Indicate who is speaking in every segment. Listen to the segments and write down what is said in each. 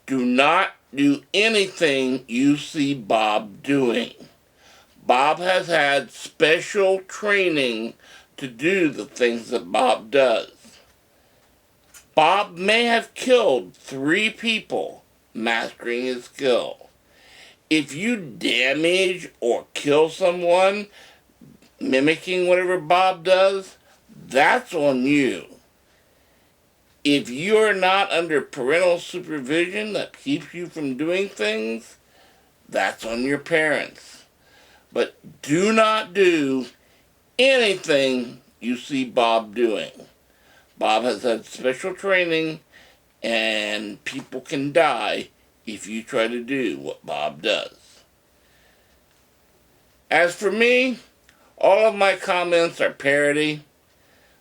Speaker 1: Do not do anything you see Bob doing. Bob has had special training to do the things that Bob does. Bob may have killed 3 people mastering his skill. If you damage or kill someone mimicking whatever Bob does, that's on you. If you're not under parental supervision that keeps you from doing things, that's on your parents. But do not do anything you see Bob doing. Bob has had special training, and people can die if you try to do what Bob does. As for me, all of my comments are parody.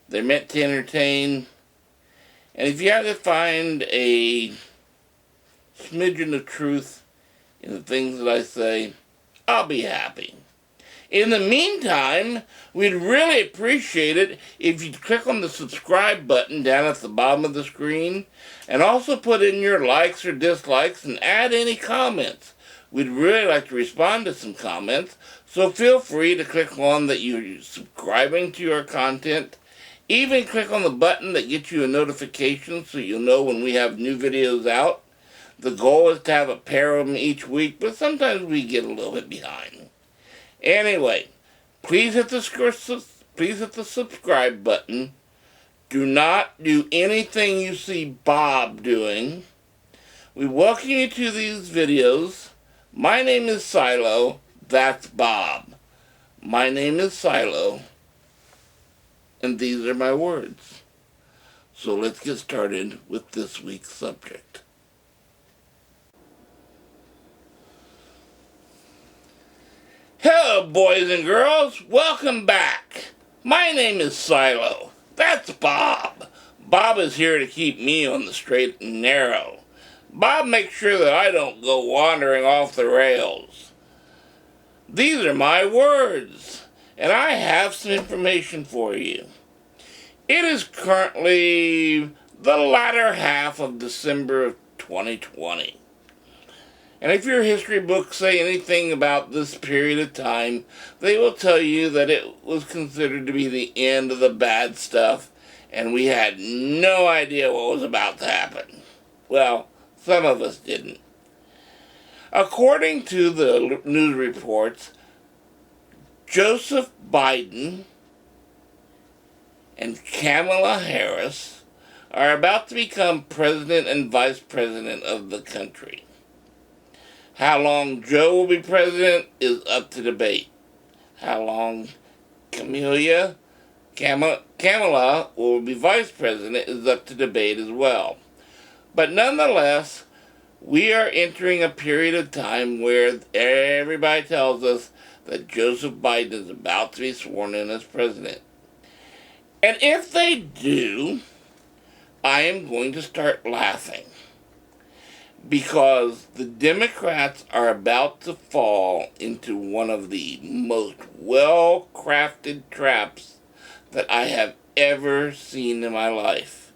Speaker 1: They're meant to entertain. And if you have to find a smidgen of truth in the things that I say, I'll be happy. In the meantime, we'd really appreciate it if you'd click on the subscribe button down at the bottom of the screen, and also put in your likes or dislikes and add any comments. We'd really like to respond to some comments, so feel free to click on that you're subscribing to our content. Even click on the button that gets you a notification so you'll know when we have new videos out. The goal is to have a pair of them each week, but sometimes we get a little bit behind. Anyway, please hit the subscribe button. Do not do anything you see Bob doing. We welcome you to these videos. My name is Silo. That's Bob. My name is Silo. And these are my words. So let's get started with this week's subject. Hello, boys and girls. Welcome back. My name is Silo. That's Bob. Bob is here to keep me on the straight and narrow. Bob makes sure that I don't go wandering off the rails. These are my words, and I have some information for you. It is currently the latter half of December of 2020. And if your history books say anything about this period of time, they will tell you that it was considered to be the end of the bad stuff, and we had no idea what was about to happen. Well, some of us didn't. According to the news reports, Joseph Biden and Kamala Harris are about to become president and vice president of the country. How long Joe will be president is up to debate. How long Kamala will be vice president is up to debate as well. But nonetheless, we are entering a period of time where everybody tells us that Joseph Biden is about to be sworn in as president. And if they do, I am going to start laughing, because the Democrats are about to fall into one of the most well-crafted traps that I have ever seen in my life.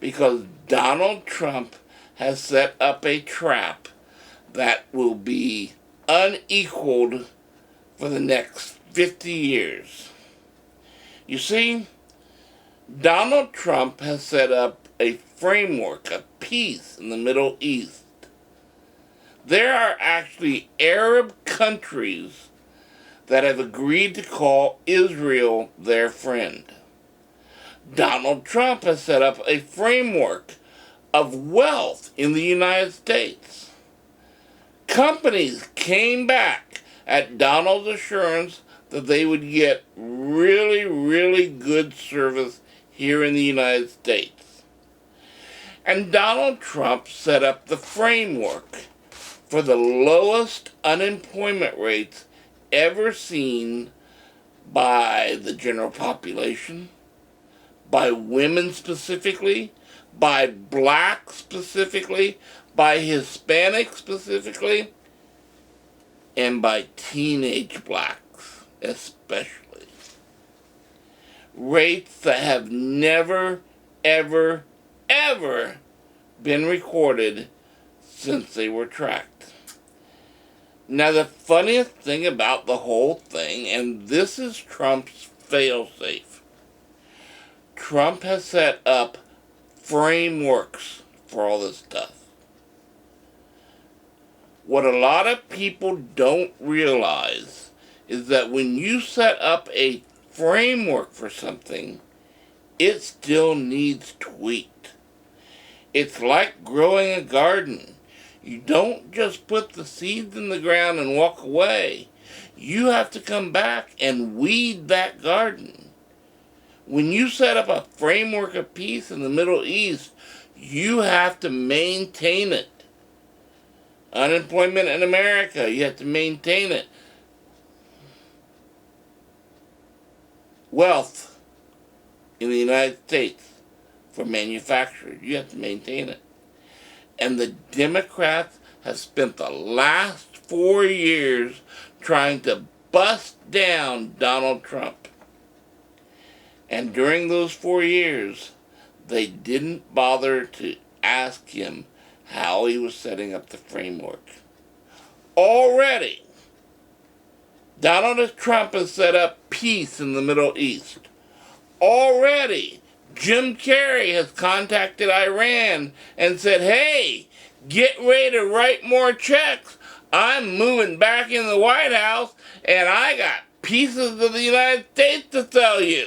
Speaker 1: Because Donald Trump has set up a trap that will be unequaled for the next 50 years. You see, Donald Trump has set up a framework of peace in the Middle East. There are actually Arab countries that have agreed to call Israel their friend. Donald Trump has set up a framework of wealth in the United States. Companies came back at Donald's assurance that they would get really, really good service here in the United States. And Donald Trump set up the framework for the lowest unemployment rates ever seen by the general population, by women specifically, by blacks specifically, by Hispanics specifically, and by teenage blacks especially. Rates that have never, ever, ever been recorded since they were tracked. Now, the funniest thing about the whole thing, and this is Trump's failsafe, Trump has set up frameworks for all this stuff. What a lot of people don't realize is that when you set up a framework for something, it still needs tweaked. It's like growing a garden. You don't just put the seeds in the ground and walk away. You have to come back and weed that garden. When you set up a framework of peace in the Middle East, you have to maintain it. Unemployment in America, you have to maintain it. Wealth in the United States for manufacturers, you have to maintain it. And the Democrats have spent the last 4 years trying to bust down Donald Trump. And during those 4 years, they didn't bother to ask him how he was setting up the framework. Already, Donald Trump has set up peace in the Middle East. Already, Jim Carrey has contacted Iran and said, hey, get ready to write more checks. I'm moving back in the White House, and I got pieces of the United States to sell you.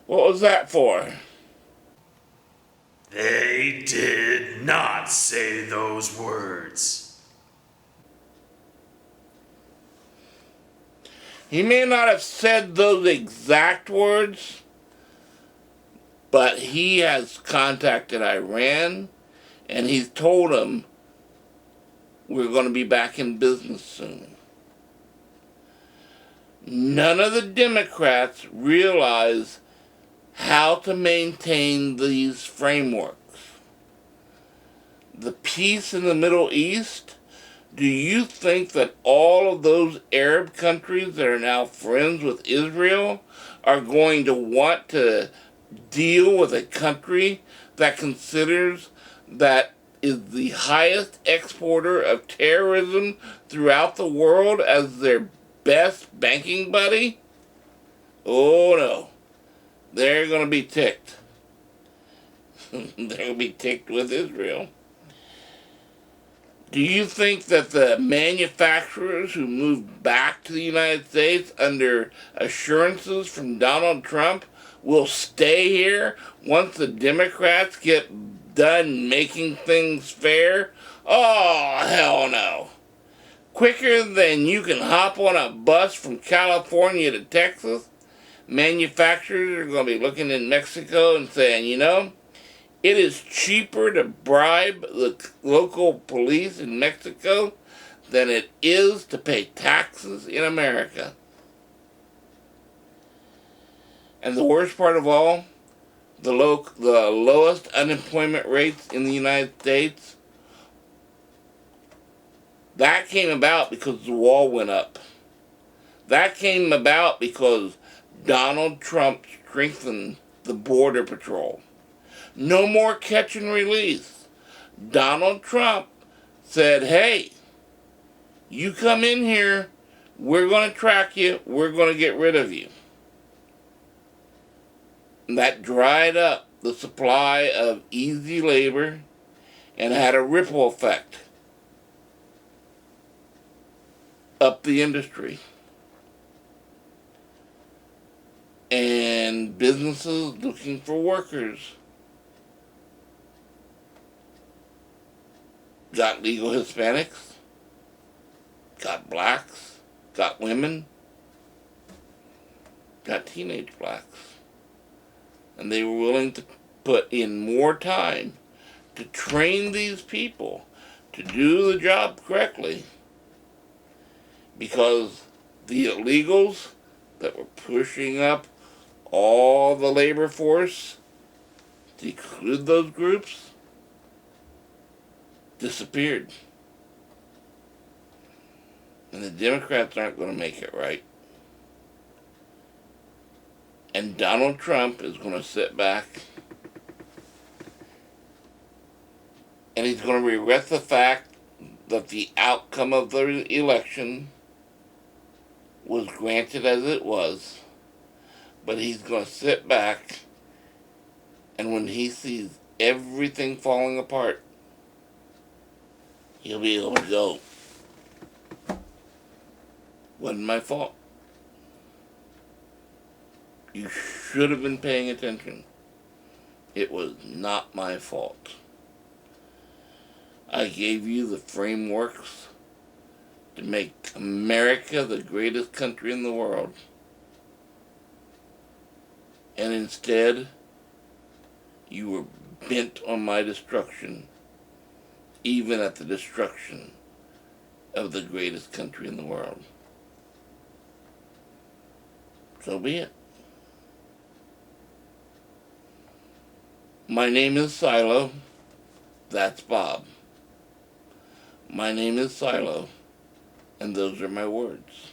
Speaker 1: What was that for?
Speaker 2: They did not say those words.
Speaker 1: He may not have said those exact words, but he has contacted Iran, and he's told them we're going to be back in business soon. None of the Democrats realize how to maintain these frameworks. The peace in the Middle East, do you think that all of those Arab countries that are now friends with Israel are going to want to deal with a country that considers that is the highest exporter of terrorism throughout the world as their best banking buddy? Oh no. They're going to be ticked. They're going to be ticked with Israel. Do you think that the manufacturers who moved back to the United States under assurances from Donald Trump will stay here once the Democrats get done making things fair? Oh, hell no. Quicker than you can hop on a bus from California to Texas, manufacturers are going to be looking in Mexico and saying, you know, it is cheaper to bribe the local police in Mexico than it is to pay taxes in America. And the worst part of all, the lowest unemployment rates in the United States, that came about because the wall went up. That came about because Donald Trump strengthened the Border Patrol. No more catch and release. Donald Trump said, hey, you come in here, we're going to track you, we're going to get rid of you. And that dried up the supply of easy labor and had a ripple effect up the industry. And businesses looking for workers got legal Hispanics, got blacks, got women, got teenage blacks. And they were willing to put in more time to train these people to do the job correctly, because the illegals that were pushing up all the labor force to include those groups disappeared. And the Democrats aren't going to make it right. And Donald Trump is going to sit back and he's going to regret the fact that the outcome of the election was granted as it was, but he's going to sit back, and when he sees everything falling apart, he'll be able to go, wasn't my fault. You should have been paying attention. It was not my fault. I gave you the frameworks to make America the greatest country in the world. And instead, you were bent on my destruction, even at the destruction of the greatest country in the world. So be it. My name is Silo. That's Bob. My name is Silo, and those are my words.